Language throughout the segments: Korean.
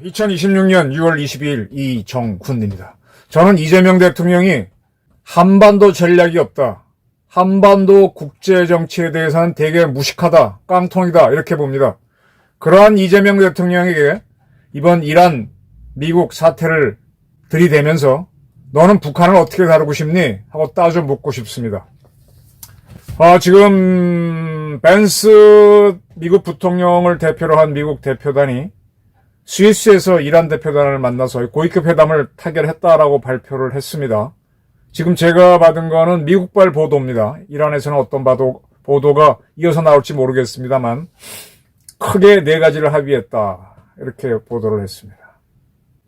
(2026년 6월 22일) 이정훈입니다. 저는 이재명 대통령이 한반도 전략이 없다, 한반도 국제정치에 대해서는 되게 무식하다, 깡통이다, 이렇게 봅니다. 그러한 이재명 대통령에게 이번 이란 미국 사태를 들이대면서 너는 북한을 어떻게 다루고 싶니? 하고 따져 묻고 싶습니다. 지금 벤스 미국 부통령을 대표로 한 미국 대표단이 스위스에서 이란 대표단을 만나서 고위급 회담을 타결했다라고 발표를 했습니다. 지금 제가 받은 거는 미국발 보도입니다. 이란에서는 어떤 보도가 이어서 나올지 모르겠습니다만 크게 4가지를 합의했다, 이렇게 보도를 했습니다.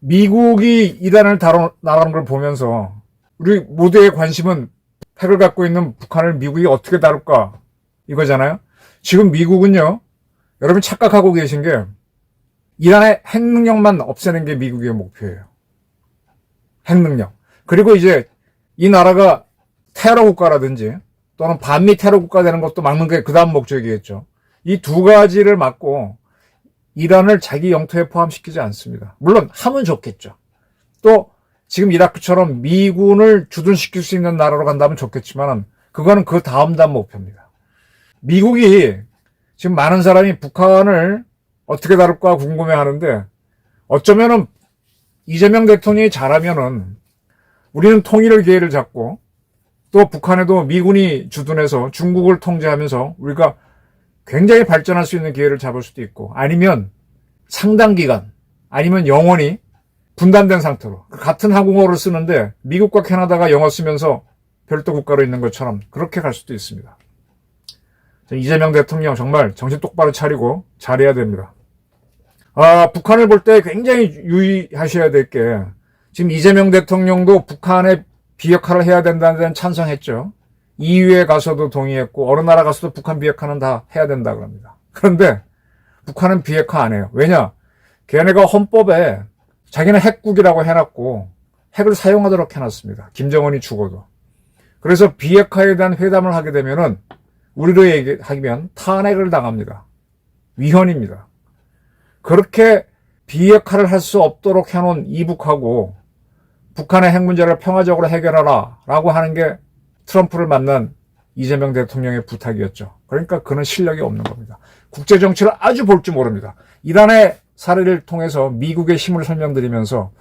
미국이 이란을 나가는 걸 보면서 우리 모두의 관심은 핵을 갖고 있는 북한을 미국이 어떻게 다룰까, 이거잖아요. 지금 미국은요, 여러분 착각하고 계신 게 이란의 핵 능력만 없애는 게 미국의 목표예요. 핵 능력. 그리고 이제 이 나라가 테러 국가라든지 또는 반미 테러 국가 되는 것도 막는 게 그 다음 목적이겠죠. 이 2가지를 막고 이란을 자기 영토에 포함시키지 않습니다. 물론 하면 좋겠죠. 또 지금 이라크처럼 미군을 주둔시킬 수 있는 나라로 간다면 좋겠지만 그거는 그 다음 목표입니다. 미국이 지금 많은 사람이 북한을 어떻게 다룰까 궁금해하는데, 어쩌면은 이재명 대통령이 잘하면은 우리는 통일의 기회를 잡고 또 북한에도 미군이 주둔해서 중국을 통제하면서 우리가 굉장히 발전할 수 있는 기회를 잡을 수도 있고, 아니면 상당 기간, 아니면 영원히 분단된 상태로 같은 한국어를 쓰는데 미국과 캐나다가 영어 쓰면서 별도 국가로 있는 것처럼 그렇게 갈 수도 있습니다. 이재명 대통령 정말 정신 똑바로 차리고 잘해야 됩니다. 북한을 볼 때 굉장히 유의하셔야 될 게, 지금 이재명 대통령도 북한의 비핵화를 해야 된다는 데는 찬성했죠. EU에 가서도 동의했고 어느 나라 가서도 북한 비핵화는 다 해야 된다 그럽니다. 그런데 북한은 비핵화 안 해요. 왜냐? 걔네가 헌법에 자기는 핵국이라고 해놨고 핵을 사용하도록 해놨습니다. 김정은이 죽어도. 그래서 비핵화에 대한 회담을 하게 되면은 우리로 얘기하면 탄핵을 당합니다. 위헌입니다. 그렇게 비핵화를 할 수 없도록 해놓은 이북하고 북한의 핵 문제를 평화적으로 해결하라 라고 하는 게 트럼프를 만난 이재명 대통령의 부탁이었죠. 그러니까 그는 실력이 없는 겁니다. 국제정치를 아주 볼 줄 모릅니다. 이란의 사례를 통해서 미국의 힘을 설명드리면서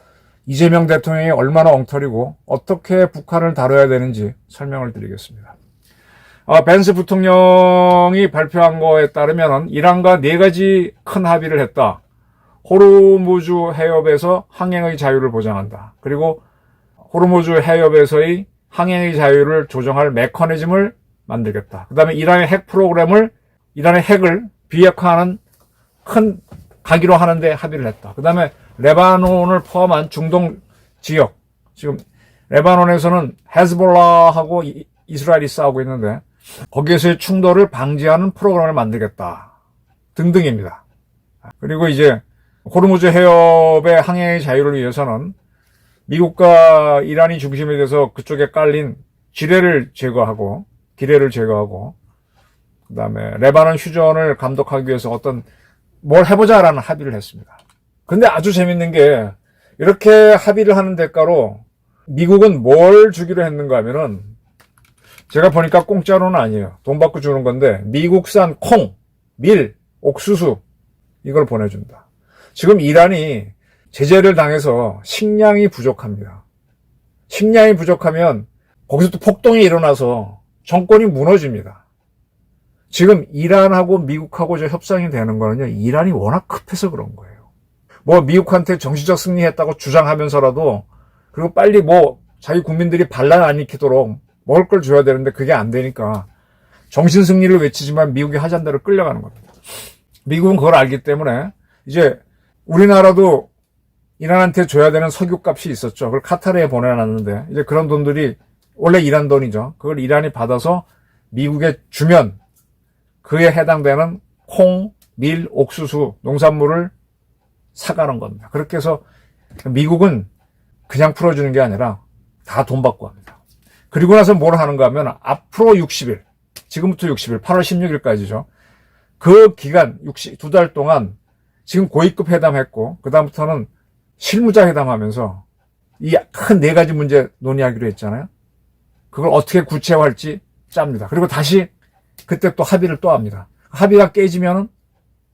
이재명 대통령이 얼마나 엉터리고 어떻게 북한을 다뤄야 되는지 설명을 드리겠습니다. 벤스 부통령이 발표한 거에 따르면 이란과 4가지 큰 합의를 했다. 호르무즈 해협에서 항행의 자유를 보장한다. 그리고 호르무즈 해협에서의 항행의 자유를 조정할 메커니즘을 만들겠다. 그 다음에 이란의 핵을 비핵화하는 큰 가기로 하는데 합의를 했다. 그 다음에 레바논을 포함한 중동 지역, 지금 레바논에서는 헤즈볼라하고 이스라엘이 싸우고 있는데 거기에서의 충돌을 방지하는 프로그램을 만들겠다 등등입니다. 그리고 이제 호르무즈 해협의 항해의 자유를 위해서는 미국과 이란이 중심이 돼서 그쪽에 깔린 기뢰를 제거하고 그다음에 레바논 휴전을 감독하기 위해서 뭘 해보자라는 합의를 했습니다. 근데 아주 재밌는 게, 이렇게 합의를 하는 대가로 미국은 뭘 주기로 했는가 하면은, 제가 보니까 공짜로는 아니에요. 돈 받고 주는 건데 미국산 콩, 밀, 옥수수 이걸 보내준다. 지금 이란이 제재를 당해서 식량이 부족합니다. 식량이 부족하면 거기서 또 폭동이 일어나서 정권이 무너집니다. 지금 이란하고 미국하고 협상이 되는 거는요, 이란이 워낙 급해서 그런 거예요. 미국한테 정치적 승리했다고 주장하면서라도, 그리고 빨리 자기 국민들이 반란 안 일으키도록 먹을 걸 줘야 되는데 그게 안 되니까 정신 승리를 외치지만 미국이 하자는 대로 끌려가는 겁니다. 미국은 그걸 알기 때문에 이제 우리나라도 이란한테 줘야 되는 석유값이 있었죠. 그걸 카타르에 보내놨는데 이제 그런 돈들이 원래 이란 돈이죠. 그걸 이란이 받아서 미국에 주면 그에 해당되는 콩, 밀, 옥수수, 농산물을 사가는 겁니다. 그렇게 해서 미국은 그냥 풀어주는 게 아니라 다 돈 받고 합니다. 그리고 나서 뭘 하는가 하면 앞으로 60일, 지금부터 60일, 8월 16일까지죠. 그 기간, 2달 동안 지금 고위급 회담했고, 그다음부터는 실무자 회담하면서 이 큰 4가지 문제 논의하기로 했잖아요. 그걸 어떻게 구체화할지 짭니다. 그리고 다시 그때 또 합의를 또 합니다. 합의가 깨지면은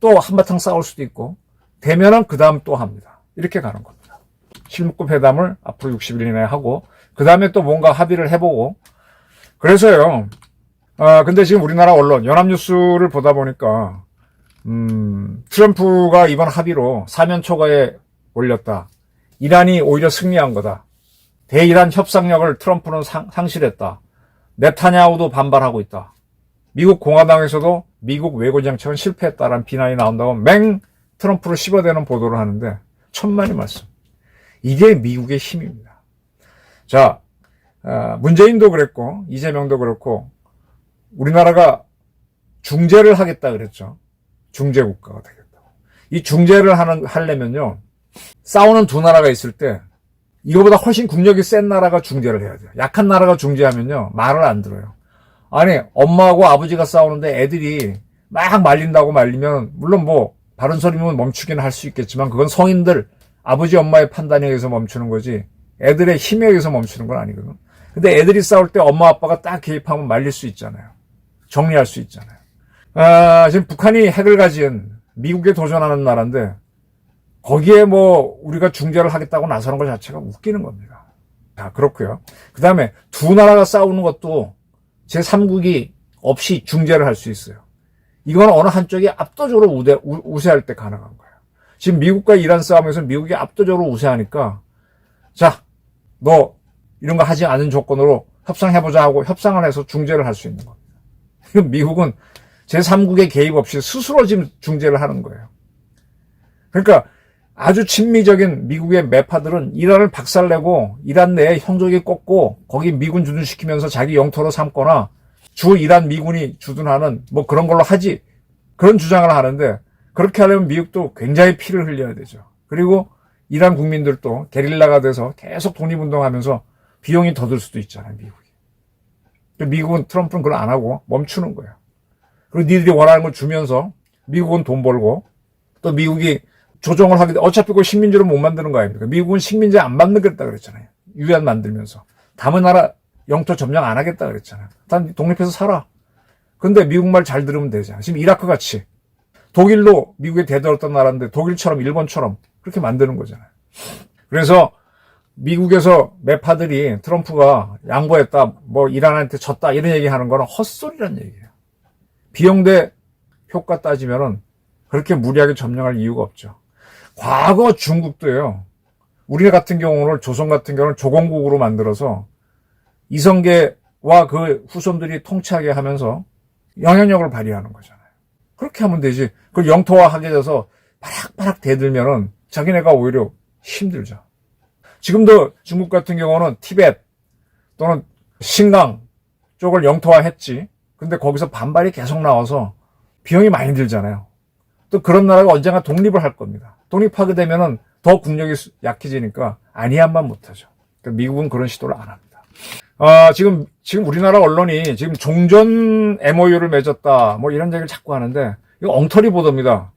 또 한바탕 싸울 수도 있고, 되면은 그 다음 또 합니다. 이렇게 가는 겁니다. 실무급 회담을 앞으로 60일 이내에 하고, 그 다음에 또 뭔가 합의를 해보고, 그래서요, 근데 지금 우리나라 언론, 연합뉴스를 보다 보니까, 트럼프가 이번 합의로 사면 초과에 올렸다. 이란이 오히려 승리한 거다. 대이란 협상력을 트럼프는 상실했다. 네타냐후도 반발하고 있다. 미국 공화당에서도 미국 외교정책은 실패했다라는 비난이 나온다고 맹 트럼프를 씹어대는 보도를 하는데 천만의 말씀. 이게 미국의 힘입니다. 자, 문재인도 그랬고 이재명도 그렇고 우리나라가 중재를 하겠다 그랬죠. 중재국가가 되겠다고. 이 중재를 하려면요. 싸우는 두 나라가 있을 때 이거보다 훨씬 국력이 센 나라가 중재를 해야 돼요. 약한 나라가 중재하면요. 말을 안 들어요. 아니 엄마하고 아버지가 싸우는데 애들이 막 말린다고 말리면 물론 뭐 바른 소리면 멈추기는 할 수 있겠지만 그건 성인들 아버지 엄마의 판단에 의해서 멈추는 거지 애들의 힘에 의해서 멈추는 건 아니거든. 근데 애들이 싸울 때 엄마 아빠가 딱 개입하면 말릴 수 있잖아요. 정리할 수 있잖아요. 지금 북한이 핵을 가진 미국에 도전하는 나라인데 거기에 뭐 우리가 중재를 하겠다고 나서는 것 자체가 웃기는 겁니다. 자, 그렇고요. 그 다음에 두 나라가 싸우는 것도 제3국이 없이 중재를 할 수 있어요. 이건 어느 한쪽이 압도적으로 우세할 때 가능한 거예요. 지금 미국과 이란 싸움에서 미국이 압도적으로 우세하니까 자, 너 이런 거 하지 않은 조건으로 협상해보자 하고 협상을 해서 중재를 할 수 있는 겁니다. 미국은 제3국의 개입 없이 스스로 지금 중재를 하는 거예요. 그러니까 아주 친미적인 미국의 매파들은 이란을 박살내고 이란 내에 형적이 꺾고 거기 미군 주둔시키면서 자기 영토로 삼거나 주 이란 미군이 주둔하는 뭐 그런 걸로 하지 그런 주장을 하는데 그렇게 하려면 미국도 굉장히 피를 흘려야 되죠. 그리고 이란 국민들도 게릴라가 돼서 계속 독립운동하면서 비용이 더 들 수도 있잖아요. 미국이. 미국은 트럼프는 그걸 안 하고 멈추는 거예요. 그리고 니들이 원하는 걸 주면서 미국은 돈 벌고 또 미국이 조정을 하게 돼. 어차피 그 식민지로 못 만드는 거 아닙니까? 미국은 식민지 안 만들겠다 그랬잖아요. 유엔 만들면서. 다른 나라 영토 점령 안 하겠다 그랬잖아요. 단 독립해서 살아. 근데 미국 말 잘 들으면 되잖아요. 지금 이라크 같이. 독일도 미국에 대들었던 나라인데 독일처럼 일본처럼 그렇게 만드는 거잖아요. 그래서 미국에서 매파들이 트럼프가 양보했다, 뭐 이란한테 졌다 이런 얘기하는 거는 헛소리란 얘기예요. 비용 대 효과 따지면은 그렇게 무리하게 점령할 이유가 없죠. 과거 중국도요. 우리 같은 경우는 조선 같은 경우는 조공국으로 만들어서 이성계와 그 후손들이 통치하게 하면서 영향력을 발휘하는 거잖아요. 그렇게 하면 되지. 그걸 영토화하게 돼서 바락바락 대들면은 자기네가 오히려 힘들죠. 지금도 중국 같은 경우는 티벳 또는 신강 쪽을 영토화했지. 근데 거기서 반발이 계속 나와서 비용이 많이 들잖아요. 또 그런 나라가 언젠가 독립을 할 겁니다. 독립하게 되면은 더 국력이 약해지니까 아니한만 못하죠. 그러니까 미국은 그런 시도를 안 합니다. 지금 우리나라 언론이 지금 종전 MOU를 맺었다 뭐 이런 얘기를 자꾸 하는데 이거 엉터리 보도입니다.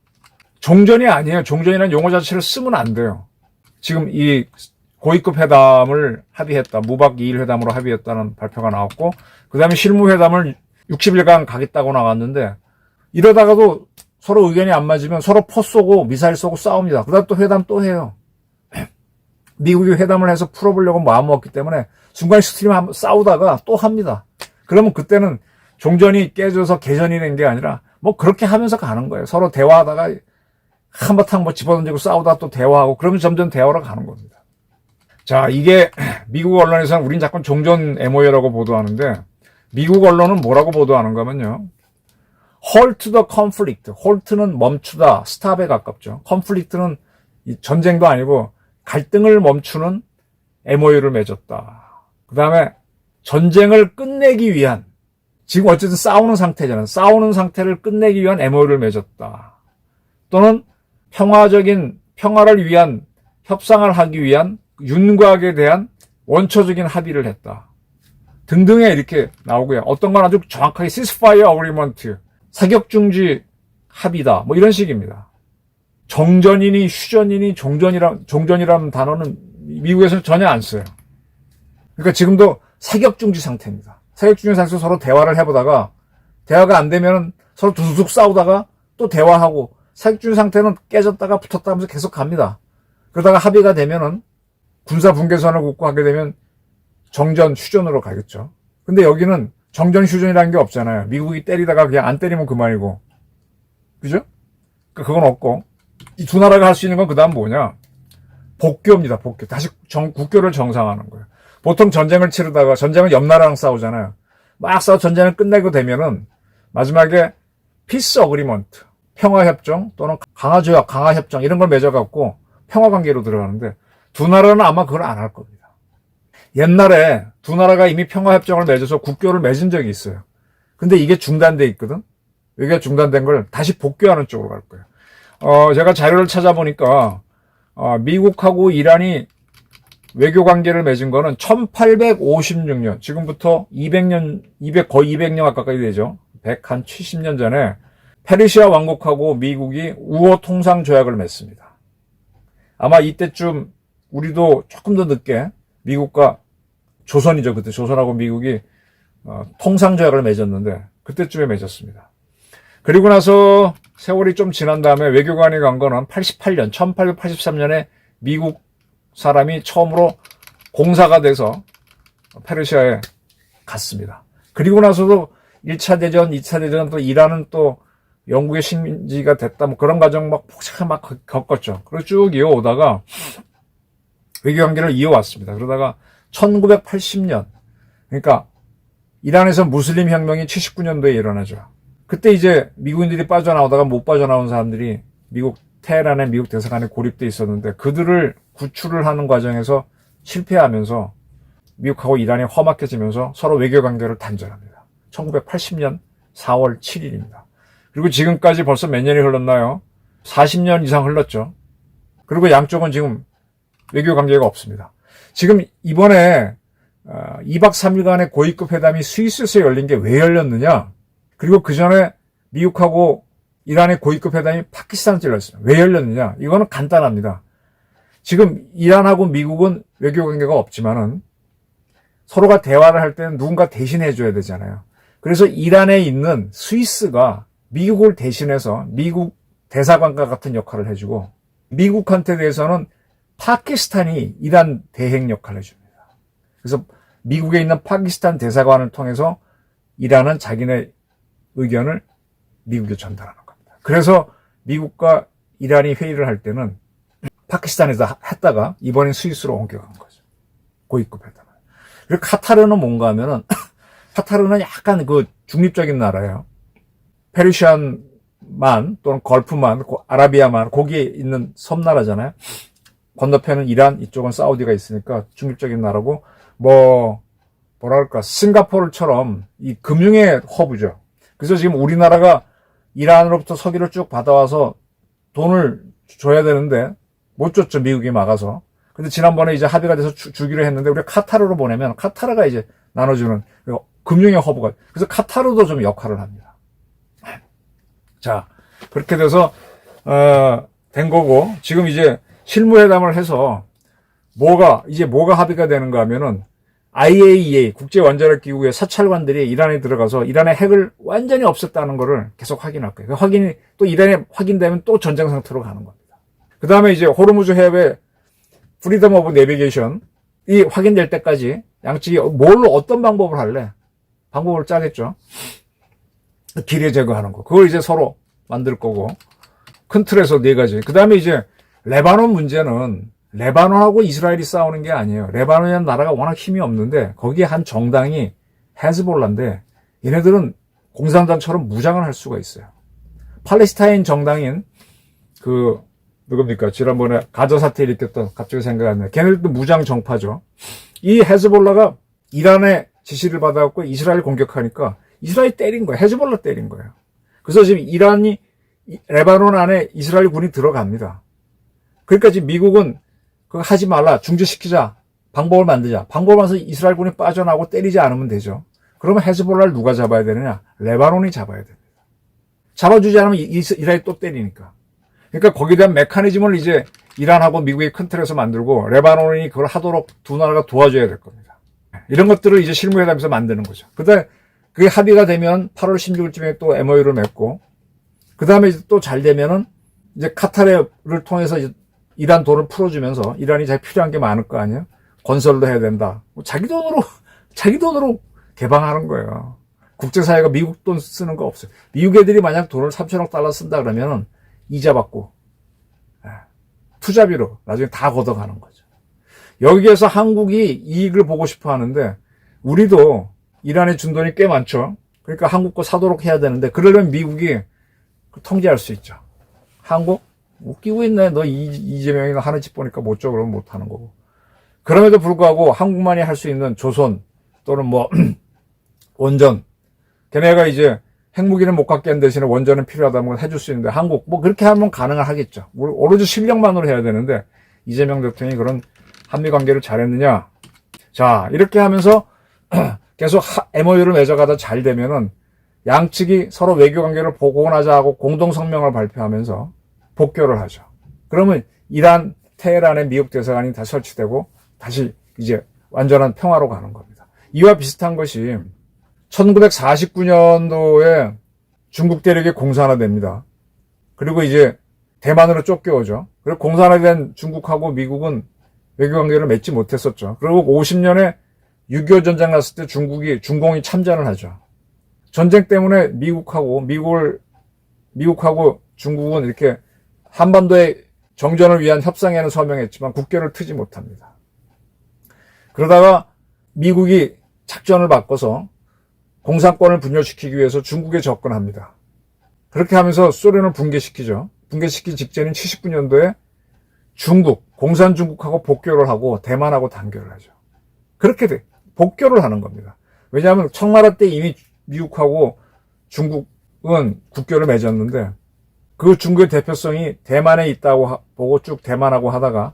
종전이 아니에요. 종전이라는 용어 자체를 쓰면 안 돼요. 지금 이 고위급 회담을 합의했다. 무박 2일 회담으로 합의했다는 발표가 나왔고 그 다음에 실무회담을 60일간 가겠다고 나왔는데 이러다가도 서로 의견이 안 맞으면 서로 포 쏘고 미사일 쏘고 싸웁니다. 그다음 또 회담 또 해요. 미국이 회담을 해서 풀어보려고 마음먹었기 때문에 중간에 스트림 한번 싸우다가 또 합니다. 그러면 그때는 종전이 깨져서 개전이 된 게 아니라 뭐 그렇게 하면서 가는 거예요. 서로 대화하다가 한바탕 뭐 집어던지고 싸우다가 또 대화하고 그러면 점점 대화로 가는 겁니다. 자, 이게 미국 언론에서는 우린 자꾸 종전 MOU라고 보도하는데 미국 언론은 뭐라고 보도하는가 하면요. halt the conflict. halt는 멈추다, stop에 가깝죠. conflict는 전쟁도 아니고 갈등을 멈추는 MOU를 맺었다. 그 다음에 전쟁을 끝내기 위한 지금 어쨌든 싸우는 상태잖아요. 싸우는 상태를 끝내기 위한 MOU를 맺었다. 또는 평화를 위한 협상을 하기 위한 윤곽에 대한 원초적인 합의를 했다. 등등에 이렇게 나오고요. 어떤 건 아주 정확하게 ceasefire agreement, 사격 중지 합의다. 뭐 이런 식입니다. 정전이니 휴전이니 종전이라는 단어는 미국에서는 전혀 안 써요. 그러니까 지금도 사격 중지 상태입니다. 사격 중지 상태에서 서로 대화를 해보다가 대화가 안 되면 서로 두둑 싸우다가 또 대화하고 사격 중지 상태는 깨졌다가 붙었다 하면서 계속 갑니다. 그러다가 합의가 되면은 군사 분계선을 긋고 하게 되면 정전, 휴전으로 가겠죠. 근데 여기는 정전, 휴전이라는 게 없잖아요. 미국이 때리다가 그냥 안 때리면 그만이고. 그죠? 그건 없고. 이 두 나라가 할 수 있는 건 그 다음 뭐냐? 복교입니다, 복교. 다시 국교를 정상화하는 거예요. 보통 전쟁을 치르다가, 전쟁은 옆 나라랑 싸우잖아요. 막 싸워 전쟁을 끝내고 되면은, 마지막에 피스 어그리먼트, 평화협정 또는 강화조약, 강화협정 이런 걸 맺어갖고 평화관계로 들어가는데, 두 나라는 아마 그걸 안 할 겁니다. 옛날에 두 나라가 이미 평화협정을 맺어서 국교를 맺은 적이 있어요. 근데 이게 중단돼 있거든? 여기가 중단된 걸 다시 복교하는 쪽으로 갈 거예요. 제가 자료를 찾아보니까, 미국하고 이란이 외교 관계를 맺은 거는 1856년, 지금부터 200년, 거의 200년 가까이 되죠. 170년 전에 페르시아 왕국하고 미국이 우호 통상 조약을 맺습니다. 아마 이때쯤 우리도 조금 더 늦게 미국과 조선이죠. 그때 조선하고 미국이 통상조약을 맺었는데 그때쯤에 맺었습니다. 그리고 나서 세월이 좀 지난 다음에 외교관이 간 거는 88년, 1883년에 미국 사람이 처음으로 공사가 돼서 페르시아에 갔습니다. 그리고 나서도 1차 대전, 2차 대전, 또 이란은 또 영국의 식민지가 됐다, 뭐 그런 과정 막 복잡하게 막 겪었죠. 그리고 쭉 이어오다가 외교관계를 이어왔습니다. 그러다가 1980년, 그러니까 이란에서 무슬림 혁명이 79년도에 일어나죠. 그때 이제 미국인들이 빠져나오다가 못 빠져나온 사람들이 미국 테헤란에 미국 대사관에 고립돼 있었는데 그들을 구출을 하는 과정에서 실패하면서 미국하고 이란이 험악해지면서 서로 외교관계를 단절합니다. 1980년 4월 7일입니다. 그리고 지금까지 벌써 몇 년이 흘렀나요? 40년 이상 흘렀죠. 그리고 양쪽은 지금 외교관계가 없습니다. 지금 이번에 2박 3일간의 고위급 회담이 스위스에서 열린 게 왜 열렸느냐? 그리고 그 전에 미국하고 이란의 고위급 회담이 파키스탄에 열렸습니다. 왜 열렸느냐? 이거는 간단합니다. 지금 이란하고 미국은 외교관계가 없지만은 서로가 대화를 할 때는 누군가 대신해줘야 되잖아요. 그래서 이란에 있는 스위스가 미국을 대신해서 미국 대사관과 같은 역할을 해주고 미국한테 대해서는 파키스탄이 이란 대행 역할을 해줍니다. 그래서 미국에 있는 파키스탄 대사관을 통해서 이란은 자기네 의견을 미국에 전달하는 겁니다. 그래서 미국과 이란이 회의를 할 때는 파키스탄에서 했다가 이번엔 스위스로 옮겨간 거죠. 고위급 회담을. 그리고 카타르는 뭔가 하면은 카타르는 약간 그 중립적인 나라예요. 페르시안만 또는 걸프만, 아라비아만 거기에 있는 섬나라잖아요. 건너편은 이란, 이쪽은 사우디가 있으니까 중립적인 나라고 뭐랄까 싱가포르처럼 이 금융의 허브죠. 그래서 지금 우리나라가 이란으로부터 석유를 쭉 받아와서 돈을 줘야 되는데 못 줬죠. 미국이 막아서. 근데 지난번에 이제 합의가 돼서 주기로 했는데 우리가 카타르로 보내면 카타르가 이제 나눠주는 금융의 허브가. 그래서 카타르도 좀 역할을 합니다. 자, 그렇게 돼서 된 거고 지금 이제 실무회담을 해서 뭐가 합의가 되는가 하면은 IAEA 국제원자력기구의 사찰관들이 이란에 들어가서 이란의 핵을 완전히 없앴다는 거를 계속 확인할 거예요. 확인이 또 이란에 확인되면 또 전쟁 상태로 가는 겁니다. 그 다음에 이제 호르무즈 해협의 프리덤 오브 내비게이션이 확인될 때까지 양측이 뭘로 어떤 방법을 할래? 방법을 짜겠죠. 기뢰 제거하는 거. 그걸 이제 서로 만들 거고 큰 틀에서 네 가지. 그 다음에 이제 레바논 문제는 레바논하고 이스라엘이 싸우는 게 아니에요. 레바논이라는 나라가 워낙 힘이 없는데 거기에 한 정당이 헤즈볼라인데 얘네들은 공산당처럼 무장을 할 수가 있어요. 팔레스타인 정당인 누굽니까? 지난번에 가자 사태 일으켰던 갑자기 생각이 안 나요. 걔네들도 무장 정파죠. 이 헤즈볼라가 이란의 지시를 받아갖고 이스라엘 공격하니까 이스라엘이 때린 거예요. 헤즈볼라 때린 거예요. 그래서 지금 레바논 안에 이스라엘 군이 들어갑니다. 그러니까 지금 미국은 그거 하지 말라. 중지시키자. 방법을 만들자. 방법을 만들어서 이스라엘군이 빠져나오고 때리지 않으면 되죠. 그러면 헤즈볼라를 누가 잡아야 되느냐? 레바논이 잡아야 됩니다. 잡아주지 않으면 이스라엘이 또 때리니까. 그러니까 거기에 대한 메커니즘을 이제 이란하고 미국이 큰 틀에서 만들고 레바논이 그걸 하도록 두 나라가 도와줘야 될 겁니다. 이런 것들을 이제 실무회담에서 만드는 거죠. 그다음에 그게 합의가 되면 8월 16일쯤에 또 MOU를 맺고 그다음에 또 잘 되면은 이제 카타르를 통해서 이란 돈을 풀어주면서 이란이 자기 필요한 게 많을 거 아니에요? 건설도 해야 된다. 자기 돈으로 개방하는 거예요. 국제사회가 미국 돈 쓰는 거 없어요. 미국 애들이 만약 돈을 3천억 달러 쓴다 그러면은 이자 받고 투자비로 나중에 다 걷어가는 거죠. 여기에서 한국이 이익을 보고 싶어 하는데 우리도 이란에 준 돈이 꽤 많죠. 그러니까 한국 거 사도록 해야 되는데 그러려면 미국이 통제할 수 있죠. 한국? 웃기고 있네. 너 이재명이가 하는 짓 보니까 못 줘. 그러면 못 하는 거고. 그럼에도 불구하고 한국만이 할 수 있는 조선 또는 뭐 원전. 걔네가 이제 핵무기는 못 갖게 한 대신에 원전은 필요하다면 해줄 수 있는데 한국 뭐 그렇게 하면 가능을 하겠죠. 오로지 실력만으로 해야 되는데 이재명 대통령이 그런 한미 관계를 잘했느냐. 자 이렇게 하면서 계속 MOU를 맺어가다 잘 되면은 양측이 서로 외교 관계를 복원하자 하고 공동 성명을 발표하면서 복교를 하죠. 그러면 이란, 테헤란의 미국 대사관이 다 설치되고 다시 이제 완전한 평화로 가는 겁니다. 이와 비슷한 것이 1949년도에 중국 대륙이 공산화됩니다. 그리고 이제 대만으로 쫓겨오죠. 그리고 공산화된 중국하고 미국은 외교관계를 맺지 못했었죠. 그리고 50년에 6.25 전쟁 났을 때 중공이 참전을 하죠. 전쟁 때문에 미국하고 중국은 이렇게 한반도의 정전을 위한 협상에는 서명했지만 국교를 트지 못합니다. 그러다가 미국이 작전을 바꿔서 공산권을 분열시키기 위해서 중국에 접근합니다. 그렇게 하면서 소련을 붕괴시키죠. 붕괴시키기 직전인 79년도에 공산 중국하고 복교를 하고 대만하고 단교를 하죠. 그렇게 복교를 하는 겁니다. 왜냐하면 청나라 때 이미 미국하고 중국은 국교를 맺었는데 그 중국의 대표성이 대만에 있다고 보고 쭉 대만하고 하다가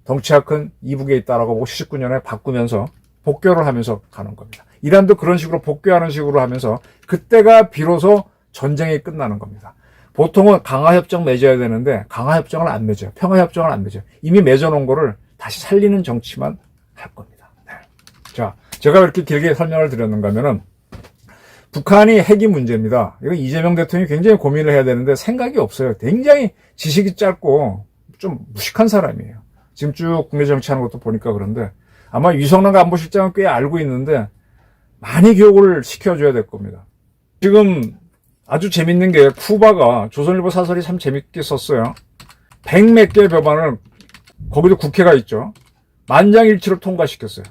덩치가 큰 이북에 있다라고 보고 79년에 바꾸면서 복교를 하면서 가는 겁니다. 이란도 그런 식으로 복교하는 식으로 하면서 그때가 비로소 전쟁이 끝나는 겁니다. 보통은 강화협정 맺어야 되는데 강화협정을 안 맺어요. 평화협정을 안 맺어요. 이미 맺어놓은 거를 다시 살리는 정치만 할 겁니다. 네. 자, 제가 왜 이렇게 길게 설명을 드렸는가 하면은 북한이 핵이 문제입니다. 이거 이재명 대통령이 굉장히 고민을 해야 되는데 생각이 없어요. 굉장히 지식이 짧고 좀 무식한 사람이에요. 지금 쭉 국내 정치하는 것도 보니까 그런데 아마 위성남 안보실장은 꽤 알고 있는데 많이 교육을 시켜줘야 될 겁니다. 지금 아주 재밌는 게 쿠바가 조선일보 사설이 참 재밌게 썼어요. 100몇 개의 법안을 거기도 국회가 있죠. 만장일치로 통과시켰어요.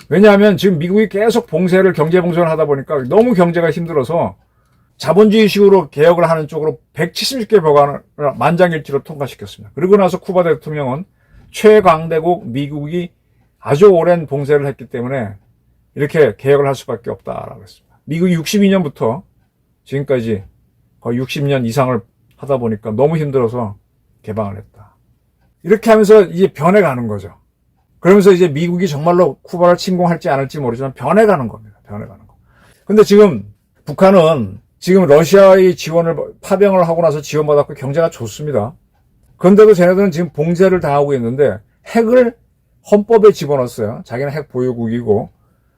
왜냐하면 지금 미국이 계속 경제 봉쇄를 하다 보니까 너무 경제가 힘들어서 자본주의식으로 개혁을 하는 쪽으로 170개 법안을 만장일치로 통과시켰습니다. 그리고 나서 쿠바 대통령은 최강대국 미국이 아주 오랜 봉쇄를 했기 때문에 이렇게 개혁을 할 수밖에 없다라고 했습니다. 미국이 62년부터 지금까지 거의 60년 이상을 하다 보니까 너무 힘들어서 개방을 했다. 이렇게 하면서 이제 변해가는 거죠. 그러면서 이제 미국이 정말로 쿠바를 침공할지 안 할지 모르지만 변해가는 겁니다. 변해가는 거. 근데 지금 북한은 지금 러시아의 파병을 하고 나서 지원받았고 경제가 좋습니다. 그런데도 쟤네들은 지금 봉쇄를 당하고 있는데 핵을 헌법에 집어넣었어요. 자기는 핵 보유국이고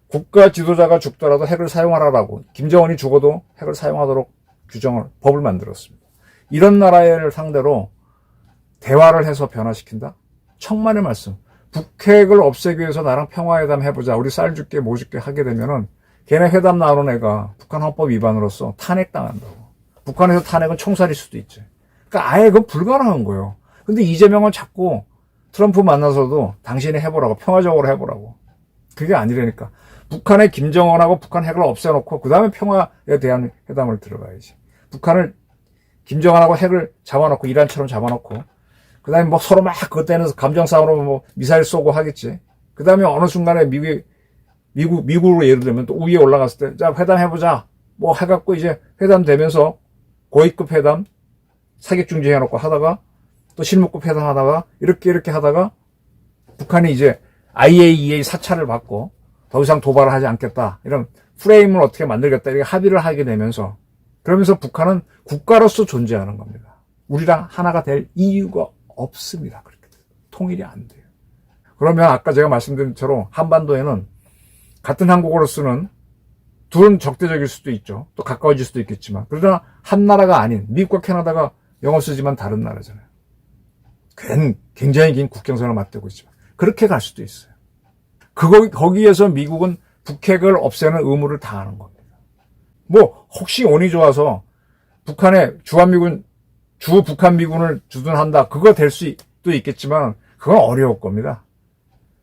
국가 지도자가 죽더라도 핵을 사용하라라고 김정은이 죽어도 핵을 사용하도록 법을 만들었습니다. 이런 나라를 상대로 대화를 해서 변화시킨다? 천만의 말씀. 북핵을 없애기 위해서 나랑 평화회담 해보자. 우리 쌀 줄게 뭐 줄게 하게 되면은 걔네 회담 나오는 애가 북한 헌법 위반으로서 탄핵당한다고. 북한에서 탄핵은 총살일 수도 있지. 그러니까 아예 그건 불가능한 거예요. 근데 이재명은 자꾸 트럼프 만나서도 당신이 해보라고 평화적으로 해보라고. 그게 아니라니까. 북한의 김정은하고 북한 핵을 없애놓고 그 다음에 평화에 대한 회담을 들어가야지. 북한을 김정은하고 핵을 잡아놓고 이란처럼 잡아놓고 그 다음에 뭐 서로 막 그때는 감정 싸움으로 뭐 미사일 쏘고 하겠지. 그 다음에 어느 순간에 미국으로 예를 들면 또 위에 올라갔을 때 자 회담해보자 뭐 해갖고 이제 회담되면서 고위급 회담 사격 중지해놓고 하다가 또 실무급 회담하다가 이렇게 하다가 북한이 이제 IAEA 사찰을 받고 더 이상 도발을 하지 않겠다. 이런 프레임을 어떻게 만들겠다. 이렇게 합의를 하게 되면서 그러면서 북한은 국가로서 존재하는 겁니다. 우리랑 하나가 될 이유가 없습니다. 그렇게 통일이 안 돼요. 그러면 아까 제가 말씀드린 것처럼 한반도에는 같은 한국어를 쓰는 둘은 적대적일 수도 있죠. 또 가까워질 수도 있겠지만 그러나 한 나라가 아닌 미국과 캐나다가 영어 쓰지만 다른 나라잖아요. 굉장히 긴 국경선을 맞대고 있지만 그렇게 갈 수도 있어요. 거기에서 미국은 북핵을 없애는 의무를 다하는 겁니다. 뭐 혹시 운이 좋아서 북한에 주 북한 미군을 주둔한다. 그거 될 수도 있겠지만 그건 어려울 겁니다.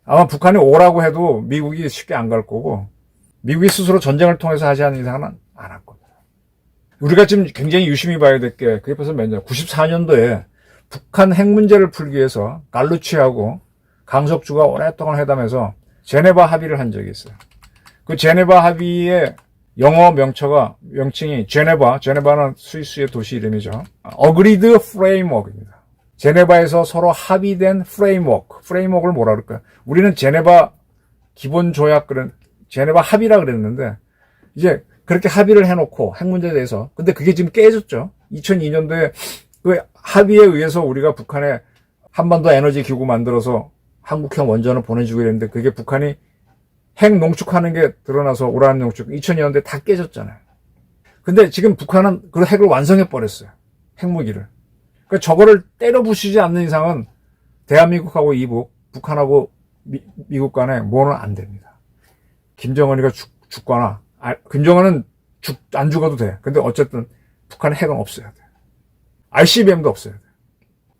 아마 북한이 오라고 해도 미국이 쉽게 안 갈 거고 미국이 스스로 전쟁을 통해서 하지 않는 이상은 안 할 겁니다. 우리가 지금 굉장히 유심히 봐야 될 게 그게 벌써 몇 년, 94년도에 북한 핵 문제를 풀기 위해서 갈루치하고 강석주가 오랫동안 회담해서 제네바 합의를 한 적이 있어요. 그 제네바 합의의 영어 명칭이 제네바는 스위스의 도시 이름이죠. Agreed Framework입니다. 제네바에서 서로 합의된 프레임워크를 뭐라 그럴까요? 우리는 제네바 기본 조약 제네바 합의라 그랬는데 이제 그렇게 합의를 해놓고 핵 문제에 대해서 근데 그게 지금 깨졌죠. 2002년도에 그 합의에 의해서 우리가 북한에 한반도 에너지 기구 만들어서 한국형 원전을 보내주기로 했는데 그게 북한이 핵 농축하는 게 드러나서 우라늄 농축 2002년도에 다 깨졌잖아요. 근데 지금 북한은 그 핵을 완성해 버렸어요. 핵무기를. 그러니까 저거를 때려 부수지 않는 이상은 대한민국하고 이북, 북한하고 미국 간에 뭐는 안 됩니다. 김정은이가 죽거나 김정은은 안 죽어도 돼. 근데 어쨌든 북한의 핵은 없어야 돼. ICBM도 없어야 돼.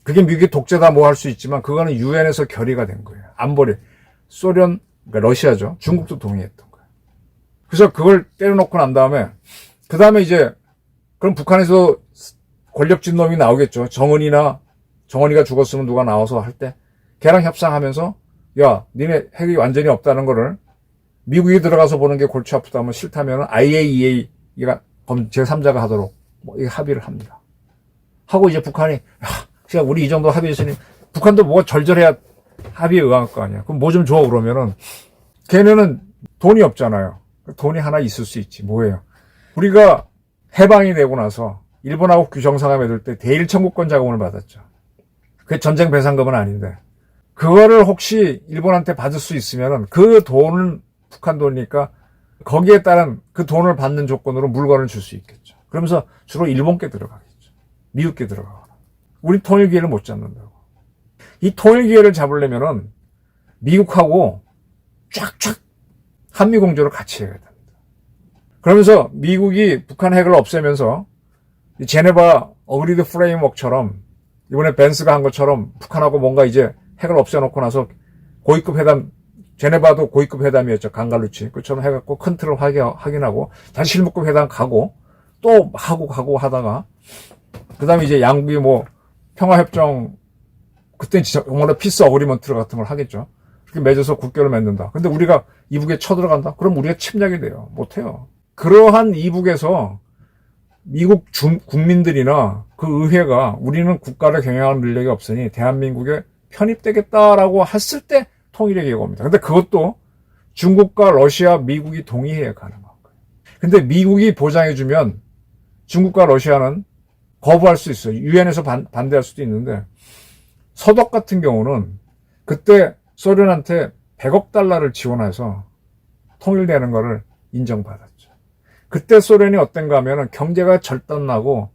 그게 미국의 독재다 뭐 할 수 있지만 그거는 유엔에서 결의가 된 거예요. 안보리. 소련, 그러니까 러시아죠. 중국도 동의했던 거예요. 그래서 그걸 때려놓고 난 다음에 그 다음에 이제 그럼 북한에서 권력진 놈이 나오겠죠. 정은이가 죽었으면 누가 나와서 할 때 걔랑 협상하면서 야 니네 핵이 완전히 없다는 거를 미국이 들어가서 보는 게 골치 아프다면 싫다면 IAEA가 제3자가 하도록 뭐 이 합의를 합니다. 하고 이제 북한이 야, 우리 이 정도 합의했으니 북한도 뭐가 절절해야 합의에 응할 거 아니야. 그럼 뭐 좀 줘 그러면은 걔네는 돈이 없잖아요. 돈이 하나 있을 수 있지. 뭐예요? 우리가 해방이 되고 나서 일본하고 규정상을 맺을 때 대일 청구권 자금을 받았죠. 그게 전쟁 배상금은 아닌데 그거를 혹시 일본한테 받을 수 있으면은 그 돈은 북한 돈이니까 거기에 따른 그 돈을 받는 조건으로 물건을 줄 수 있겠죠. 그러면서 주로 일본께 들어가겠죠. 미국께 들어가거나. 우리 통일 기회를 못 잡는다고. 이 통일 기회를 잡으려면은 미국하고 쫙쫙 한미공조를 같이 해야 됩니다. 그러면서 미국이 북한 핵을 없애면서 제네바 어그리드 프레임워크처럼 이번에 벤스가 한 것처럼 북한하고 뭔가 이제 핵을 없애놓고 나서 고위급 회담 제네바도 고위급 회담이었죠. 강갈루치. 그처럼 해갖고 큰 틀을 확인하고 다시 실무급 회담 가고 또 가고 하다가 그 다음에 이제 양국이 뭐 평화협정 그땐 진짜 정말 피스 어그리먼트 같은 걸 하겠죠. 그렇게 맺어서 국교를 맺는다. 근데 우리가 이북에 쳐들어간다? 그럼 우리가 침략이 돼요. 못해요. 그러한 이북에서 미국 국민들이나 그 의회가 우리는 국가를 경영하는 능력이 없으니 대한민국에 편입되겠다라고 했을 때 통일의 기회가 옵니다. 근데 그것도 중국과 러시아, 미국이 동의해야 가능한 거예요. 근데 미국이 보장해주면 중국과 러시아는 거부할 수 있어요. 유엔에서 반대할 수도 있는데 서독 같은 경우는 그때 소련한테 100억 달러를 지원해서 통일되는 거를 인정받았죠. 그때 소련이 어떤가 하면은 경제가 절단나고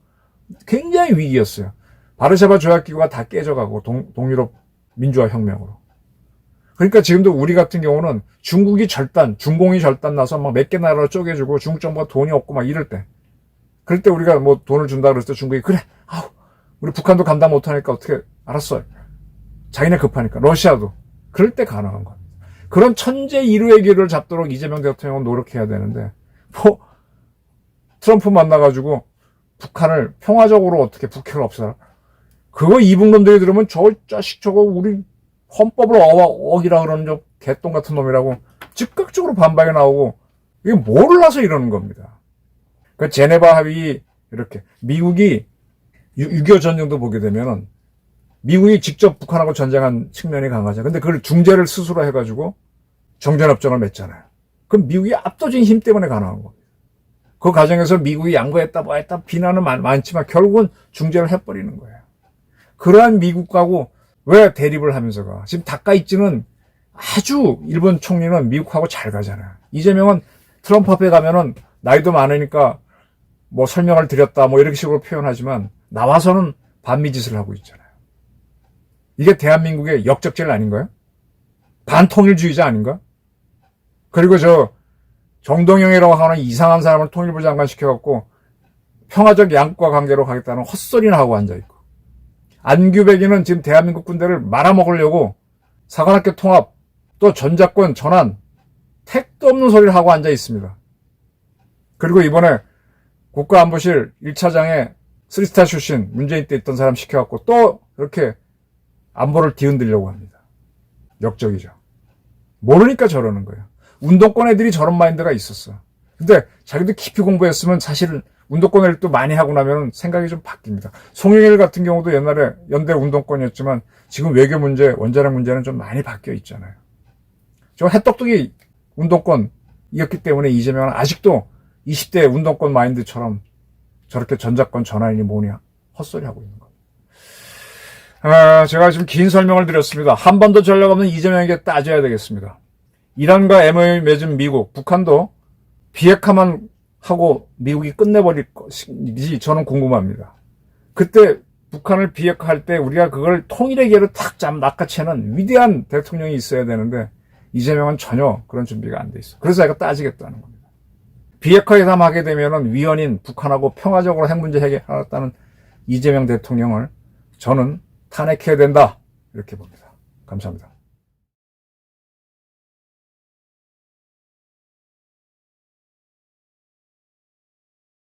굉장히 위기였어요. 바르샤바 조약기구가 다 깨져가고 동유럽 민주화 혁명으로. 그러니까 지금도 우리 같은 경우는 중공이 절단 나서 막 몇 개 나라로 쪼개주고 중국 정부가 돈이 없고 막 이럴 때. 그럴 때 우리가 뭐 돈을 준다 그랬을 때 중국이 그래, 우리 북한도 감당 못하니까 어떻게, 알았어. 자기네 급하니까. 러시아도. 그럴 때 가능한 겁니다. 그런 천재 이루의 기회를 잡도록 이재명 대통령은 노력해야 되는데, 트럼프 만나가지고 북한을 평화적으로 어떻게 북핵을 없애라. 그거 이북놈들이 들으면 저 자식 저거 우리 헌법을 어기라 그러는 저 개똥 같은 놈이라고 즉각적으로 반박이 나오고 이게 몰라서 이러는 겁니다. 그 제네바 합의 이렇게 미국이 6.25 전쟁도 보게 되면은 미국이 직접 북한하고 전쟁한 측면이 강하죠. 근데 그걸 중재를 스스로 해가지고 정전협정을 맺잖아요. 그럼 미국이 압도적인 힘 때문에 가능한 겁니다. 그 과정에서 미국이 양보했다 뭐 했다 비난은 많지만 결국은 중재를 해버리는 거예요. 그러한 미국하고 왜 대립을 하면서가 지금 다카이치는 아주 일본 총리는 미국하고 잘 가잖아요. 이재명은 트럼프 앞에 가면은 나이도 많으니까 뭐 설명을 드렸다 뭐 이렇게 식으로 표현하지만 나와서는 반미짓을 하고 있잖아요. 이게 대한민국의 역적질 아닌가요? 반통일주의자 아닌가? 그리고 저 정동영이라고 하는 이상한 사람을 통일부 장관 시켜갖고 평화적 양국과 관계로 가겠다는 헛소리나 하고 앉아있고, 안규백이는 지금 대한민국 군대를 말아먹으려고 사관학교 통합 또 전작권 전환 택도 없는 소리를 하고 앉아있습니다. 그리고 이번에 국가안보실 1차장에 3스타 출신 문재인 때 있던 사람 시켜갖고 또 이렇게 안보를 뒤흔들려고 합니다. 역적이죠. 모르니까 저러는 거예요. 운동권 애들이 저런 마인드가 있었어. 근데 자기도 깊이 공부했으면 사실 운동권 애들 또 많이 하고 나면 생각이 좀 바뀝니다. 송영일 같은 경우도 옛날에 연대 운동권이었지만 지금 외교 문제, 원자력 문제는 좀 많이 바뀌어 있잖아요. 저 해똑똑이 운동권이었기 때문에 이재명은 아직도 20대 운동권 마인드처럼 저렇게 전작권 전환이니 뭐니 헛소리 하고 있는 겁니다. 제가 지금 긴 설명을 드렸습니다. 한 번도 전략 없는 이재명에게 따져야 되겠습니다. 이란과 MOU 맺은 미국, 북한도 비핵화만 하고 미국이 끝내버릴 것인지 저는 궁금합니다. 그때 북한을 비핵화할 때 우리가 그걸 통일의 기회로 탁 낚아채는 위대한 대통령이 있어야 되는데 이재명은 전혀 그런 준비가 안 돼 있어. 그래서 제가 따지겠다는 겁니다. 비핵화 회담하게 되면은 위헌인 북한하고 평화적으로 핵 문제 해결하겠다는 이재명 대통령을 저는 탄핵해야 된다 이렇게 봅니다. 감사합니다.